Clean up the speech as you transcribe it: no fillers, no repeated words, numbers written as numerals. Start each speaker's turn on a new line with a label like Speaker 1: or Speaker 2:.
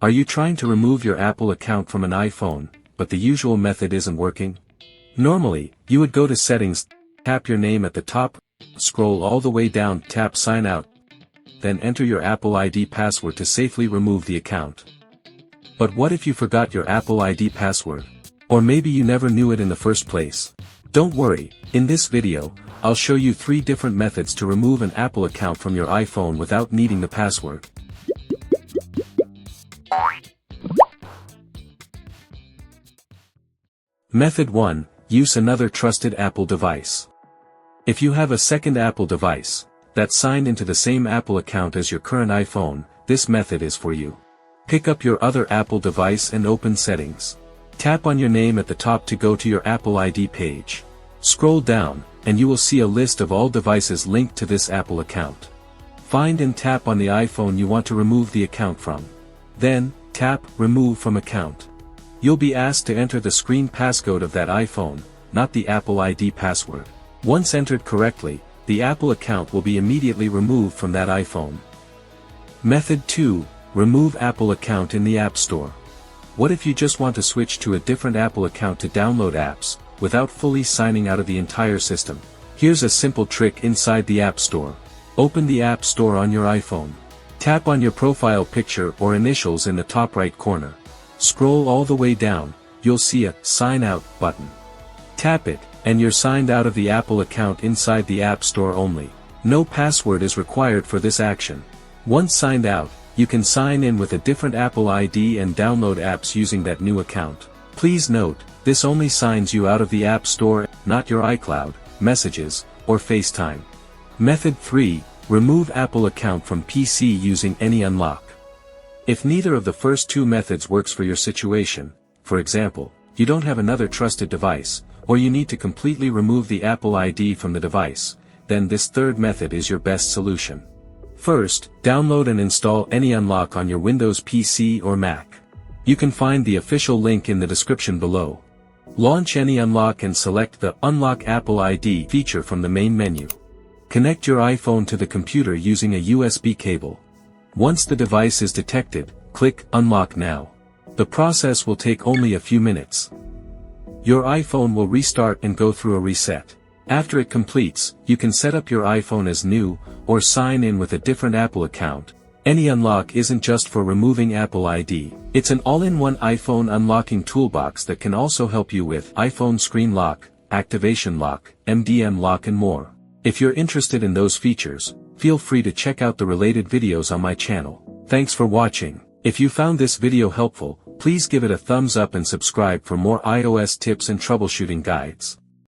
Speaker 1: Are you trying to remove your Apple account from an iPhone, but the usual method isn't working? Normally, you would go to Settings, tap your name at the top, scroll all the way down, tap Sign Out, then enter your Apple ID password to safely remove the account. But what if you forgot your Apple ID password? Or maybe you never knew it in the first place? Don't worry, in this video, I'll show you 3 different methods to remove an Apple account from your iPhone without needing the password. Method 1. Use another trusted Apple device. If you have a second Apple device that's signed into the same Apple account as your current iPhone, this method is for you. Pick up your other Apple device and open Settings. Tap on your name at the top to go to your Apple ID page. Scroll down, and you will see a list of all devices linked to this Apple account. Find and tap on the iPhone you want to remove the account from. Then, tap Remove from Account. You'll be asked to enter the screen passcode of that iPhone, not the Apple ID password. Once entered correctly, the Apple account will be immediately removed from that iPhone. Method 2. Remove Apple account in the App Store. What if you just want to switch to a different Apple account to download apps, without fully signing out of the entire system? Here's a simple trick inside the App Store. Open the App Store on your iPhone. Tap on your profile picture or initials in the top right corner. Scroll all the way down, you'll see a Sign Out button. Tap it, and you're signed out of the Apple account inside the App Store only. No password is required for this action. Once signed out, you can sign in with a different Apple ID and download apps using that new account. Please note, this only signs you out of the App Store, not your iCloud, Messages, or FaceTime. Method 3. Remove Apple account from PC using any unlock. If neither of the first 2 methods works for your situation, for example, you don't have another trusted device, or you need to completely remove the Apple ID from the device, then this third method is your best solution. First, download and install AnyUnlock on your Windows PC or Mac. You can find the official link in the description below. Launch AnyUnlock and select the Unlock Apple ID feature from the main menu. Connect your iPhone to the computer using a USB cable. Once the device is detected, click Unlock Now. The process will take only a few minutes. Your iPhone will restart and go through a reset. After it completes, you can set up your iPhone as new, or sign in with a different Apple account. AnyUnlock isn't just for removing Apple ID, it's an all-in-one iPhone unlocking toolbox that can also help you with iPhone screen lock, activation lock, MDM lock and more. If you're interested in those features, feel free to check out the related videos on my channel. Thanks for watching. If you found this video helpful, please give it a thumbs up and subscribe for more iOS tips and troubleshooting guides.